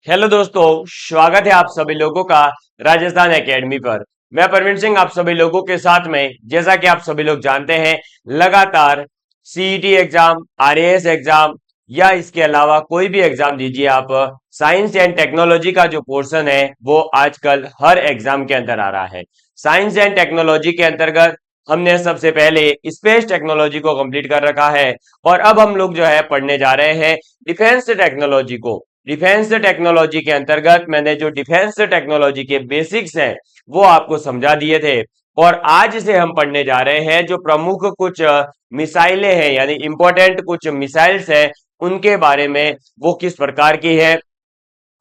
Hello दोस्तों, स्वागत है आप सभी लोगों का राजस्थान एकेडमी पर। मैं परवीन सिंह आप सभी लोगों के साथ में, जैसा कि आप सभी लोग जानते हैं, लगातार सीईटी एग्जाम, आरएएस एग्जाम या इसके अलावा कोई भी एग्जाम दीजिए आप, साइंस एंड टेक्नोलॉजी का जो पोर्शन है वो आजकल हर एग्जाम के अंदर आ रहा है। साइंस एंड टेक्नोलॉजी के अंतर्गत हमने सबसे पहले स्पेस टेक्नोलॉजी को कंप्लीट कर रखा है और अब हम लोग जो है पढ़ने जा रहे हैं डिफेंस टेक्नोलॉजी को। डिफेंस टेक्नोलॉजी के अंतर्गत मैंने जो डिफेंस टेक्नोलॉजी के बेसिक्स हैं वो आपको समझा दिए थे और आज से हम पढ़ने जा रहे हैं जो प्रमुख कुछ मिसाइलें हैं, यानी इंपॉर्टेंट कुछ मिसाइल्स हैं, उनके बारे में। वो किस प्रकार की है,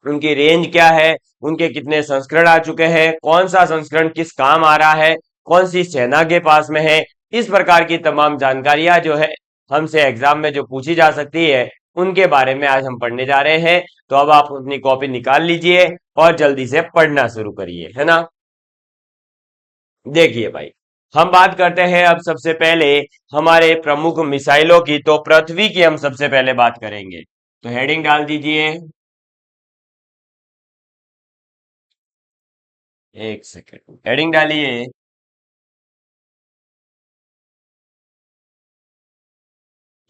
उनकी रेंज क्या है, उनके कितने संस्करण आ चुके हैं, कौन सा संस्करण किस काम आ रहा है, कौन सी सेना के पास में है, इस प्रकार की तमाम जानकारियां जो है हमसे एग्जाम में जो पूछी जा सकती है उनके बारे में आज हम पढ़ने जा रहे हैं। तो अब आप अपनी कॉपी निकाल लीजिए और जल्दी से पढ़ना शुरू करिए, है ना। देखिए भाई, हम बात करते हैं अब सबसे पहले हमारे प्रमुख मिसाइलों की। तो पृथ्वी की हम सबसे पहले बात करेंगे, तो हेडिंग डाल दीजिए। एक सेकेंड, हेडिंग डालिए।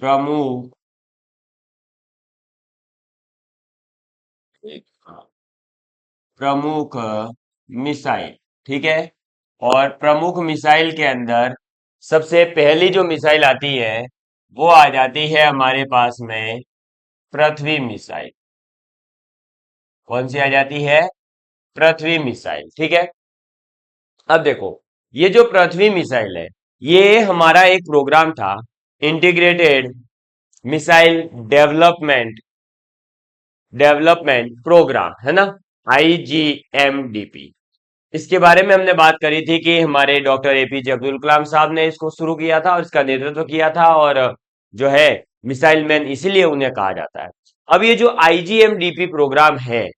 प्रमुख, हाँ, प्रमुख मिसाइल, ठीक है। और प्रमुख मिसाइल के अंदर सबसे पहली जो मिसाइल आती है वो आ जाती है हमारे पास में पृथ्वी मिसाइल। कौन सी आ जाती है? पृथ्वी मिसाइल, ठीक है। अब देखो, ये जो पृथ्वी मिसाइल है ये हमारा एक प्रोग्राम था, integrated missile development development program, है ना, आईजीएमडीपी। इसके बारे में हमने बात करी थी कि हमारे डॉक्टर एपीजे अब्दुल कलाम साहब ने इसको शुरू किया था और इसका नेतृत्व किया था, और जो है मिसाइल मैन इसीलिए उन्हें कहा जाता है। अब ये जो आईजीएमडीपी प्रोग्राम है,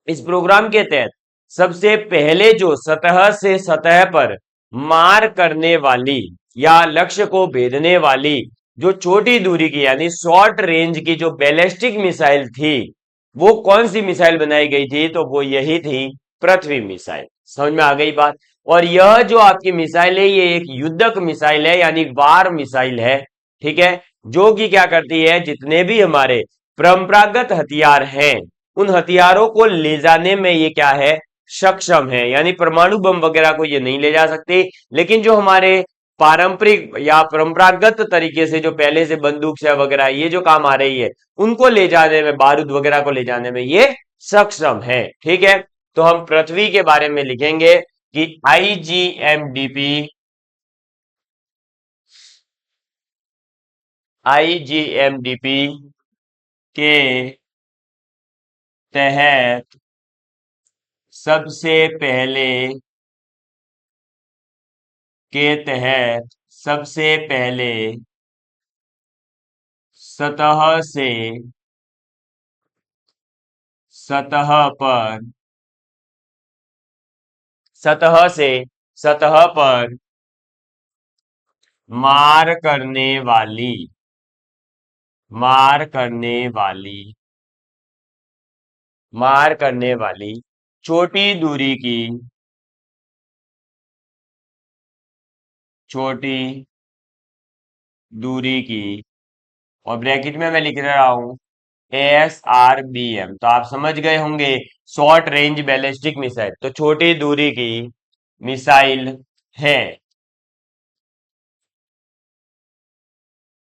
इस प्रोग्राम के तहत सबसे पहले जो सतह से सतह पर मार करने वाली या लक्ष्य को भेदने वाली जो छोटी दूरी की यानी शॉर्ट रेंज की जो बैलिस्टिक मिसाइल थी, वो कौन सी मिसाइल बनाई गई थी? तो वो यही थी, पृथ्वी मिसाइल। समझ में आ गई बात। और यह जो आपकी मिसाइल है ये एक युद्धक मिसाइल है, यानी वार मिसाइल है, ठीक है। जो कि क्या करती है, जितने भी हमारे परंपरागत हथियार हैं उन हथियारों को ले जाने में ये क्या है, सक्षम है। यानी परमाणु बम वगैरह को ये नहीं ले जा सकते, लेकिन जो हमारे पारंपरिक या परंपरागत तरीके से जो पहले से बंदूक से वगैरह ये जो काम आ रही है उनको ले जाने में, बारूद वगैरह को ले जाने में ये सक्षम है, ठीक है। तो हम पृथ्वी के बारे में लिखेंगे कि आईजीएमडीपी, आईजीएमडीपी के तहत सबसे पहले सबसे पहले सतह से सतह पर सतह से सतह पर मार करने वाली मार करने वाली मार करने वाली छोटी दूरी की छोटी दूरी की, और ब्रैकेट में मैं लिख रहा हूं ASRBM। तो आप समझ गए होंगे, शॉर्ट रेंज बैलिस्टिक मिसाइल, तो छोटी दूरी की मिसाइल है,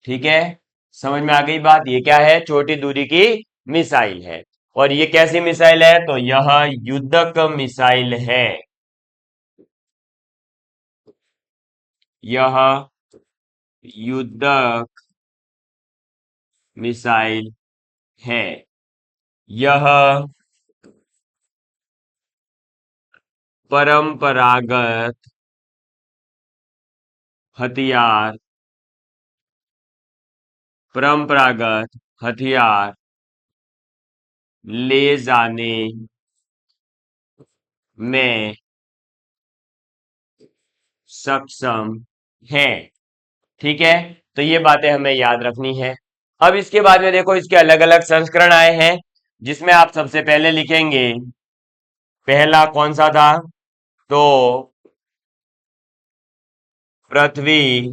ठीक है। समझ में आ गई बात, ये क्या है, छोटी दूरी की मिसाइल है। और ये कैसी मिसाइल है? तो यह युद्धक मिसाइल है, यह युद्धक मिसाइल है। यह परंपरागत हथियार परंपरागत हथियार ले जाने में सक्षम है, ठीक है। तो ये बातें हमें याद रखनी है। अब इसके बाद में देखो, इसके अलग अलग संस्करण आए हैं। जिसमें आप सबसे पहले लिखेंगे, पहला कौन सा था, तो पृथ्वी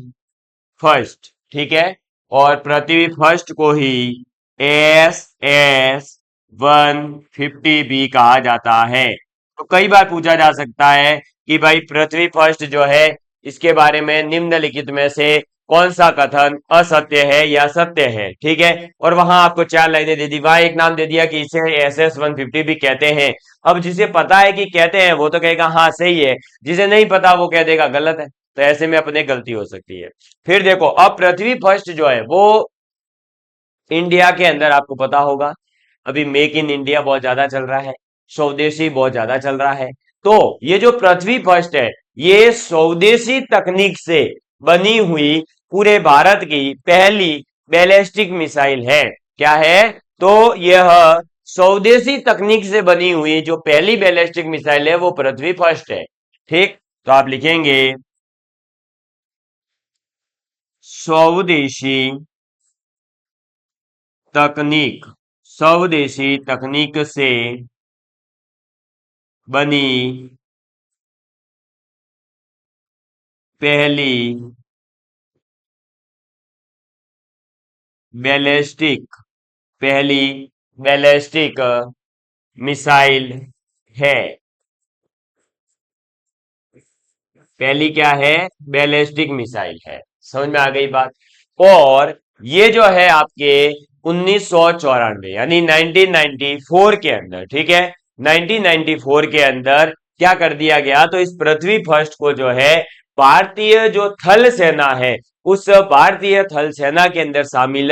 फर्स्ट, ठीक है। और पृथ्वी फर्स्ट को ही SS-150 भी कहा जाता है। तो कई बार पूछा जा सकता है कि भाई पृथ्वी फर्स्ट जो है, इसके बारे में निम्नलिखित में से कौन सा कथन असत्य है या सत्य है, ठीक है। और वहां आपको 4 लाइनें दे दी, वहां एक नाम दे दिया कि इसे SS-150 भी कहते हैं। अब जिसे पता है कि कहते हैं वो तो कहेगा हाँ सही है, जिसे नहीं पता वो कह देगा गलत है। तो ऐसे में अपने गलती हो सकती है। फिर देखो, अब पृथ्वी फर्स्ट जो है वो इंडिया के अंदर आपको पता होगा, अभी मेक इन इंडिया बहुत ज्यादा चल रहा है, स्वदेशी बहुत ज्यादा चल रहा है। तो ये जो पृथ्वी फर्स्ट है, ये स्वदेशी तकनीक से बनी हुई पूरे भारत की पहली बैलिस्टिक मिसाइल है। क्या है, तो यह स्वदेशी तकनीक से बनी हुई जो पहली बैलिस्टिक मिसाइल है वो पृथ्वी फर्स्ट है, ठीक। तो आप लिखेंगे स्वदेशी तकनीक, स्वदेशी तकनीक से बनी पहली बैलिस्टिक, पहली बैलिस्टिक मिसाइल है। पहली क्या है, बैलिस्टिक मिसाइल है। समझ में आ गई बात। और ये जो है आपके 1994 यानी 1994 के अंदर, ठीक है, 1994 के अंदर क्या कर दिया गया, तो इस पृथ्वी फर्स्ट को जो है भारतीय जो थल सेना है, उस भारतीय थल सेना के अंदर शामिल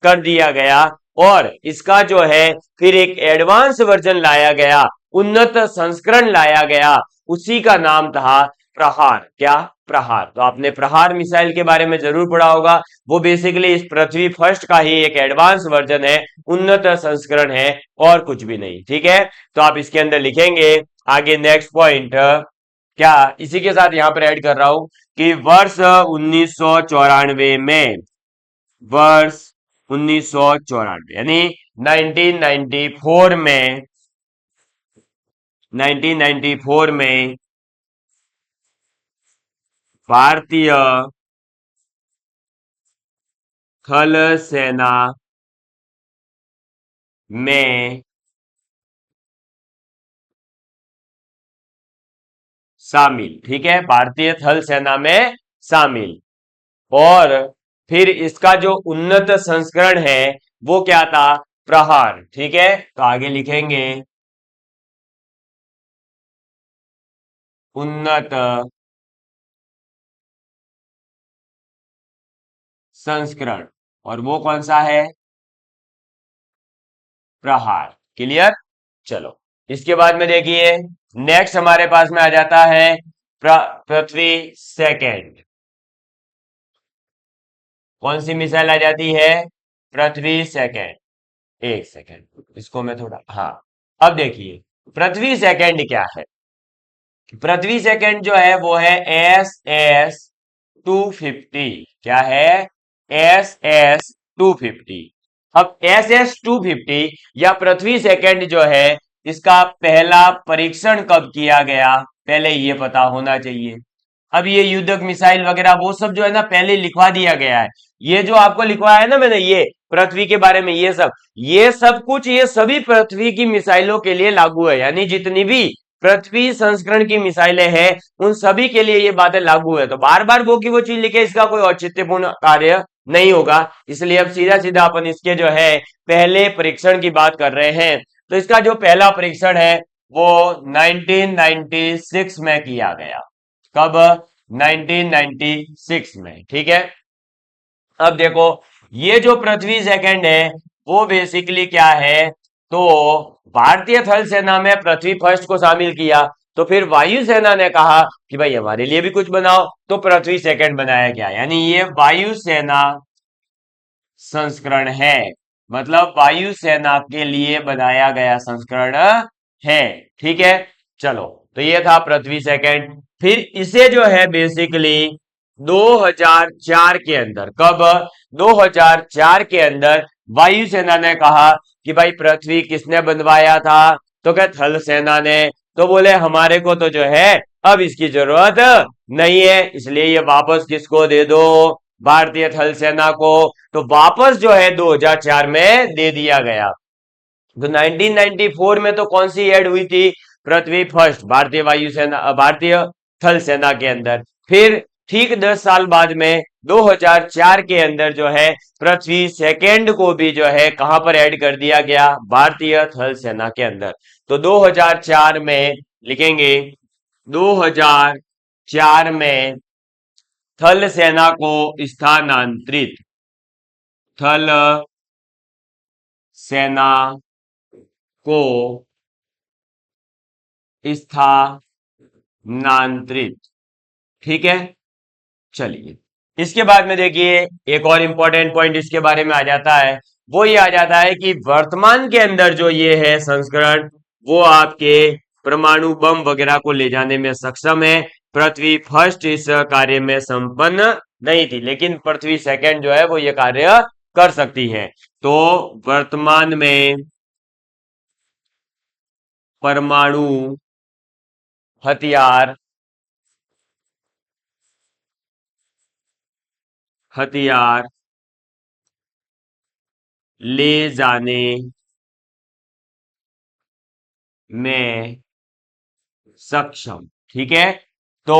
कर दिया गया। और इसका जो है फिर एक एडवांस वर्जन लाया गया, उन्नत संस्करण लाया गया, उसी का नाम था प्रहार। क्या, प्रहार। तो आपने प्रहार मिसाइल के बारे में जरूर पढ़ा होगा। वो बेसिकली इस पृथ्वी फर्स्ट का ही एक एडवांस वर्जन है, उन्नत संस्करण है, और कुछ भी नहीं, ठीक है। तो आप इसके अंदर लिखेंगे आगे नेक्स्ट पॉइंट, क्या इसी के साथ यहां पर ऐड कर रहा हूं कि वर्ष 1994 में, वर्ष 1994 यानी 1994 में, 1994 में भारतीय थल सेना में शामिल, ठीक है, भारतीय थल सेना में शामिल। और फिर इसका जो उन्नत संस्करण है वो क्या था, प्रहार, ठीक है। तो आगे लिखेंगे उन्नत संस्करण, और वो कौन सा है, प्रहार। क्लियर। चलो, इसके बाद में देखिए नेक्स्ट हमारे पास में आ जाता है पृथ्वी सेकंड। कौन सी मिसाइल आ जाती है, पृथ्वी सेकंड। एक सेकंड, इसको मैं थोड़ा, हाँ, अब देखिए पृथ्वी सेकंड क्या है। पृथ्वी सेकंड जो है वो है SS-250। क्या है, SS-250। अब SS-250 या पृथ्वी सेकंड जो है, इसका पहला परीक्षण कब किया गया, पहले ये पता होना चाहिए। अब ये युद्धक मिसाइल वगैरह वो सब जो है ना पहले लिखवा दिया गया है। ये जो आपको लिखवाया है ना मैंने, ये पृथ्वी के बारे में ये सब कुछ, ये सभी पृथ्वी की मिसाइलों के लिए लागू है। यानी जितनी भी पृथ्वी संस्करण की मिसाइलें हैं उन सभी के लिए ये बातें लागू है। तो बार बार वो की वो चीज लिखे, इसका कोई औचित्यपूर्ण कार्य नहीं होगा। इसलिए अब सीधा सीधा अपन इसके जो है पहले परीक्षण की बात कर रहे हैं। तो इसका जो पहला परीक्षण है वो 1996 में किया गया। कब, 1996 में, ठीक है। अब देखो ये जो पृथ्वी सेकंड है वो बेसिकली क्या है, तो भारतीय थल सेना में पृथ्वी फर्स्ट को शामिल किया। तो फिर वायुसेना ने कहा कि भाई हमारे लिए भी कुछ बनाओ, तो पृथ्वी सेकंड बनाया गया। यानी ये वायुसेना संस्करण है, मतलब वायुसेना के लिए बनाया गया संस्करण है, ठीक है। चलो, तो ये था पृथ्वी सेकंड। फिर इसे जो है बेसिकली 2004 के अंदर, कब, 2004 के अंदर वायुसेना ने कहा कि भाई पृथ्वी किसने बनवाया था, तो क्या थल सेना ने। तो बोले हमारे को तो जो है अब इसकी जरूरत नहीं है, इसलिए ये वापस किसको दे दो, भारतीय थल सेना को। तो वापस जो है 2004 में दे दिया गया। तो 1994 में तो कौन सी ऐड हुई थी, पृथ्वी फर्स्ट, भारतीय वायुसेना भारतीय थल सेना के अंदर। फिर ठीक 10 साल बाद में 2004 के अंदर जो है पृथ्वी सेकेंड को भी जो है कहां पर ऐड कर दिया गया, भारतीय थल सेना के अंदर। तो 2004 में लिखेंगे, 2004 में थल सेना को स्थानांतरित, थल सेना को स्थानांतरित। ठीक है, चलिए इसके बाद में देखिए एक और इंपॉर्टेंट पॉइंट इसके बारे में आ जाता है, वो ये आ जाता है कि वर्तमान के अंदर जो ये है संस्करण, वो आपके परमाणु बम वगैरह को ले जाने में सक्षम है। पृथ्वी फर्स्ट इस कार्य में संपन्न नहीं थी, लेकिन पृथ्वी सेकंड जो है वो ये कार्य कर सकती है। तो वर्तमान में परमाणु हथियार हथियार ले जाने में सक्षम। ठीक है, तो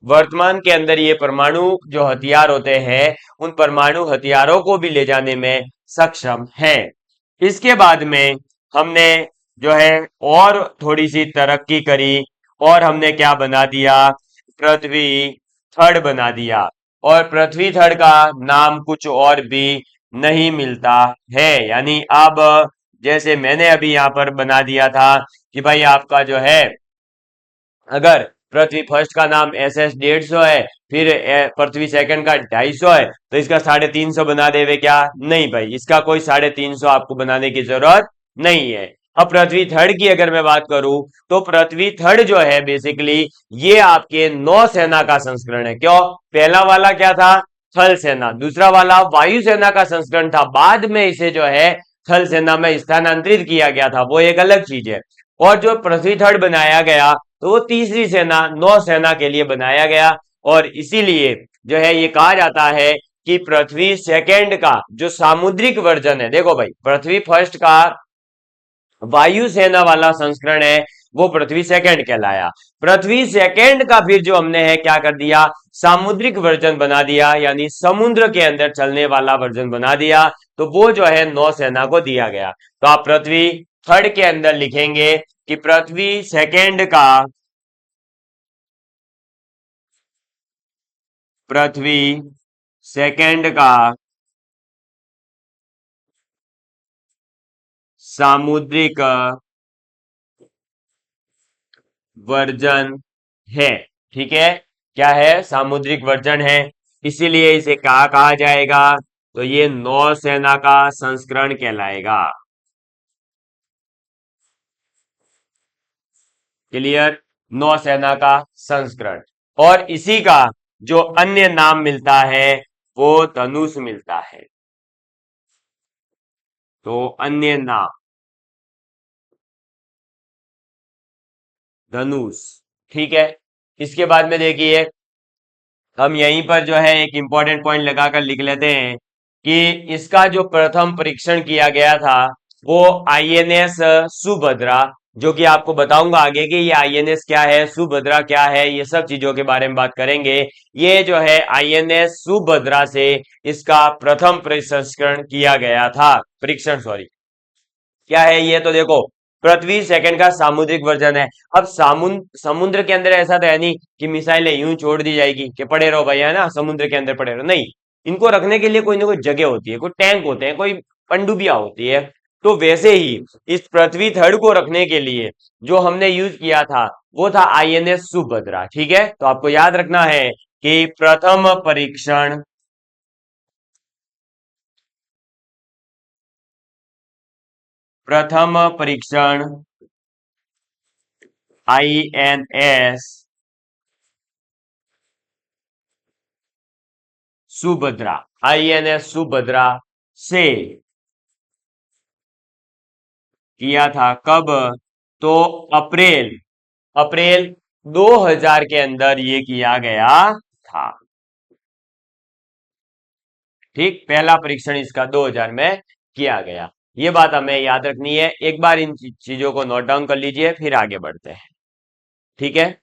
वर्तमान के अंदर ये परमाणु जो हथियार होते हैं, उन परमाणु हथियारों को भी ले जाने में सक्षम है। इसके बाद में हमने जो है और थोड़ी सी तरक्की करी, और हमने क्या बना दिया, पृथ्वी थर्ड बना दिया। और पृथ्वी थर्ड का नाम कुछ और भी नहीं मिलता है, यानी अब जैसे मैंने अभी यहां पर बना दिया था कि भाई आपका जो है, अगर पृथ्वी फर्स्ट का नाम SS 150 है, फिर पृथ्वी सेकंड का 250 है, तो इसका 350 बना देवे क्या, नहीं भाई, इसका कोई 350 आपको बनाने की जरूरत नहीं है। अब पृथ्वी थर्ड की अगर मैं बात करूं, तो पृथ्वी थर्ड जो है बेसिकली ये आपके नौसेना का संस्करण है। क्यों, पहला वाला क्या था, थल सेना, दूसरा वाला वायुसेना का संस्करण था, बाद में इसे जो है थल सेना में स्थानांतरित किया गया था, वो एक अलग चीज है। और जो पृथ्वी थर्ड बनाया गया, तो वो तीसरी सेना नौसेना के लिए बनाया गया। और इसीलिए जो है ये कहा जाता है कि पृथ्वी सेकंड का जो सामुद्रिक वर्जन है, देखो भाई पृथ्वी फर्स्ट का वायुसेना वाला संस्करण है, वो पृथ्वी सेकंड कहलाया। पृथ्वी सेकंड का फिर जो हमने है क्या कर दिया, सामुद्रिक वर्जन बना दिया, यानी समुद्र के अंदर चलने वाला वर्जन बना दिया, तो वो जो है नौसेना को दिया गया। तो आप पृथ्वी थर्ड के अंदर लिखेंगे कि पृथ्वी सेकंड का सामुद्रिक वर्जन है। ठीक है, क्या है, सामुद्रिक वर्जन है, इसीलिए इसे क्या कहा जाएगा, तो ये नौसेना का संस्करण कहलाएगा। क्लियर, नौसेना का संस्करण। और इसी का जो अन्य नाम मिलता है वो धनुष मिलता है। तो अन्य नाम धनुष। ठीक है, इसके बाद में देखिए हम यहीं पर जो है एक इंपॉर्टेंट पॉइंट लगाकर लिख लेते हैं कि इसका जो प्रथम परीक्षण किया गया था वो INS सुभद्रा, जो कि आपको बताऊंगा आगे कि ये INS क्या है, सुभद्रा क्या है, ये सब चीजों के बारे में बात करेंगे। ये जो है INS सुभद्रा से इसका प्रथम परीक्षण किया गया था, परीक्षण सॉरी, क्या है ये, तो देखो पृथ्वी सेकंड का सामुद्रिक वर्जन है। अब समुद्र के अंदर ऐसा तो है नहीं कि मिसाइलें यूं छोड़ दी जाएगी कि पड़े रहो भैया, है ना, समुद्र के अंदर पड़े रहो, नहीं, इनको रखने के लिए कोई ना कोई जगह होती है, कोई टैंक होते हैं, कोई पनडुब्बियां होती है। तो वैसे ही इस पृथ्वी थर्ड को रखने के लिए जो हमने यूज किया था वो था INS सुभद्रा। ठीक है, तो आपको याद रखना है कि प्रथम परीक्षण INS सुभद्रा, INS सुभद्रा से किया था। कब? तो अप्रैल अप्रैल 2000 के अंदर ये किया गया था। ठीक, पहला परीक्षण इसका 2000 में किया गया। ये बात हमें याद रखनी है। एक बार इन चीजों को नोट डाउन कर लीजिए, फिर आगे बढ़ते हैं। ठीक है,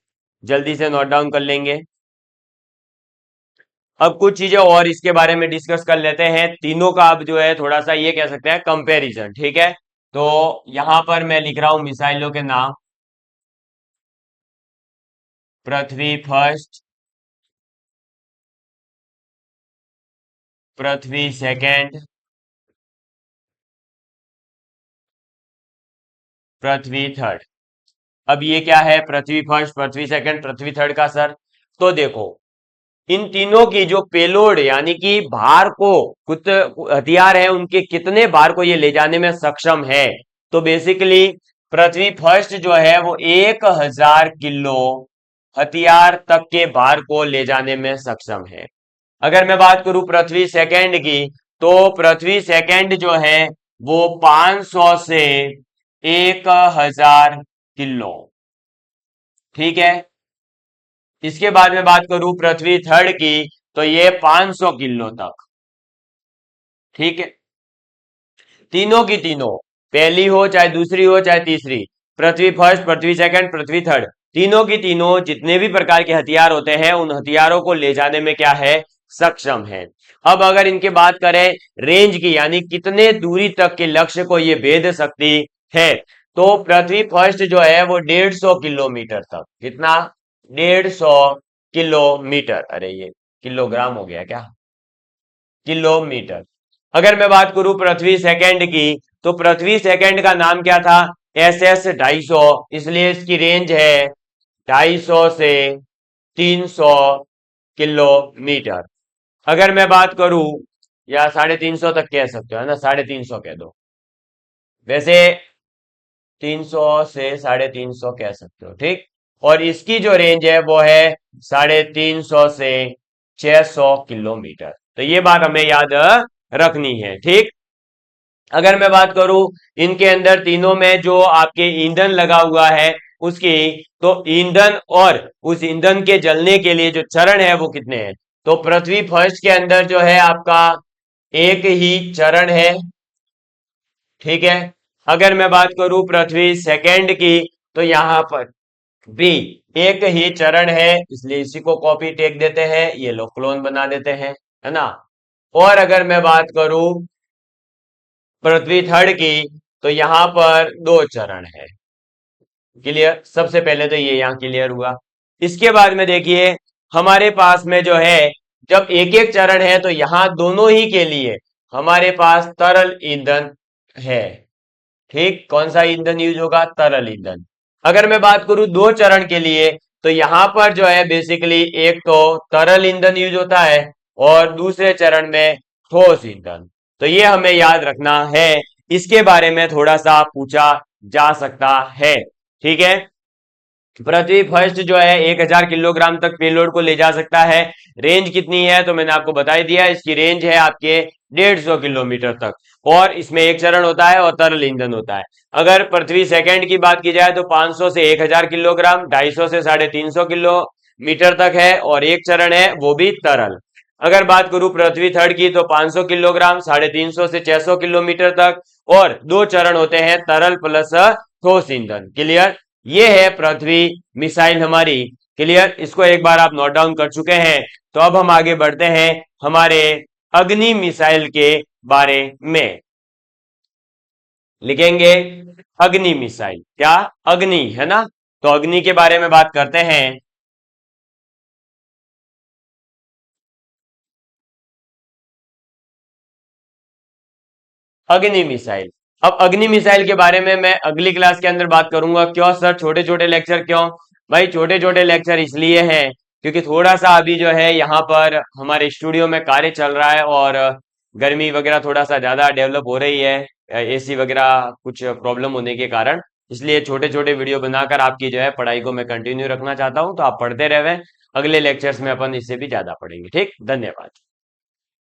जल्दी से नोट डाउन कर लेंगे। अब कुछ चीजें और इसके बारे में डिस्कस कर लेते हैं। तीनों का अब जो है थोड़ा सा ये कह सकते हैं कंपैरिजन। ठीक है, तो यहां पर मैं लिख रहा हूं मिसाइलों के नाम। पृथ्वी फर्स्ट, पृथ्वी सेकंड, पृथ्वी थर्ड। अब ये क्या है? पृथ्वी फर्स्ट, पृथ्वी सेकंड, पृथ्वी थर्ड का सर। तो देखो, इन तीनों की जो पेलोड यानी कि भार को, कुछ हथियार है उनके कितने भार को ये ले जाने में सक्षम है। तो बेसिकली पृथ्वी फर्स्ट जो है वो 1000 किलो हथियार तक के भार को ले जाने में सक्षम है। अगर मैं बात करूं पृथ्वी सेकंड की, तो पृथ्वी सेकंड जो है वो 500 से 1000 किलो। ठीक है, इसके बाद में बात करूं पृथ्वी थर्ड की, तो ये 500 किलो तक। ठीक है, तीनों की तीनों, पहली हो चाहे दूसरी हो चाहे तीसरी, पृथ्वी फर्स्ट, पृथ्वी सेकंड, पृथ्वी थर्ड, तीनों की तीनों जितने भी प्रकार के हथियार होते हैं उन हथियारों को ले जाने में क्या है? सक्षम है। अब अगर इनकी बात करें रेंज की, यानी कितने दूरी तक के लक्ष्य को ये भेद सकती है, तो पृथ्वी फर्स्ट जो है वो 150 किलोमीटर तक। कितना? 150 किलोमीटर। अरे ये किलोग्राम हो गया क्या? किलोमीटर। अगर मैं बात करूं पृथ्वी सेकंड की, तो पृथ्वी सेकंड का नाम क्या था? SS 250, इसलिए इसकी रेंज है 250 से 300 किलोमीटर। अगर मैं बात करूं, या 350 तक कह सकते हो, है ना, 350 कह दो। वैसे 300 से 350 कह सकते हो। ठीक, और इसकी जो रेंज है वो है 350 से 600 किलोमीटर। तो ये बात हमें याद रखनी है। ठीक, अगर मैं बात करूं इनके अंदर तीनों में जो आपके ईंधन लगा हुआ है उसकी, तो ईंधन और उस ईंधन के जलने के लिए जो चरण है वो कितने हैं? तो पृथ्वी फर्स्ट के अंदर जो है आपका एक ही चरण है। ठीक है, अगर मैं बात करूं पृथ्वी सेकंड की, तो यहां पर भी एक ही चरण है, इसलिए इसी को कॉपी टेक देते हैं, ये लोग क्लोन बना देते हैं, है ना। और अगर मैं बात करूं पृथ्वी थर्ड की, तो यहां पर दो चरण है। क्लियर? सबसे पहले तो ये यहां क्लियर हुआ। इसके बाद में देखिए हमारे पास में जो है, जब एक एक चरण है तो यहां दोनों ही के लिए हमारे पास तरल ईंधन है। ठीक, कौन सा ईंधन यूज होगा? तरल ईंधन। अगर मैं बात करूं दो चरण के लिए, तो यहां पर जो है बेसिकली एक तो तरल ईंधन यूज होता है और दूसरे चरण में ठोस ईंधन। तो ये हमें याद रखना है। इसके बारे में थोड़ा सा पूछा जा सकता है। ठीक है, पृथ्वी फर्स्ट जो है 1000 किलोग्राम तक पेलोड को ले जा सकता है। रेंज कितनी है तो मैंने आपको बता ही दिया, इसकी रेंज है आपके 150 किलोमीटर तक, और इसमें एक चरण होता है और तरल ईंधन होता है। अगर पृथ्वी सेकंड की बात की जाए तो 500 से 1000 किलोग्राम, 250 से 350 किलोमीटर तक है, और एक चरण है वो भी तरल। अगर बात करूं पृथ्वी थर्ड की, तो 500 किलोग्राम, 350 से 600 किलोमीटर तक, और दो चरण होते हैं तरल प्लस ठोस ईंधन। क्लियर? ये है पृथ्वी मिसाइल हमारी। क्लियर? इसको एक बार आप नोट डाउन कर चुके हैं, तो अब हम आगे बढ़ते हैं हमारे अग्नि मिसाइल के बारे में। लिखेंगे अग्नि मिसाइल। क्या? अग्नि, है ना। तो अग्नि के बारे में बात करते हैं। अग्नि मिसाइल। अब अग्नि मिसाइल के बारे में मैं अगली क्लास के अंदर बात करूंगा। क्यों सर छोटे छोटे लेक्चर क्यों? भाई छोटे छोटे लेक्चर इसलिए हैं क्योंकि थोड़ा सा अभी जो है यहाँ पर हमारे स्टूडियो में कार्य चल रहा है, और गर्मी वगैरह थोड़ा सा ज्यादा डेवलप हो रही है, AC वगैरह कुछ प्रॉब्लम होने के कारण। इसलिए छोटे छोटे वीडियो बनाकर आपकी जो है पढ़ाई को मैं कंटिन्यू रखना चाहता हूँ, तो आप पढ़ते रहे। अगले लेक्चर्स में अपन इससे भी ज्यादा पढ़ेंगे। ठीक, धन्यवाद।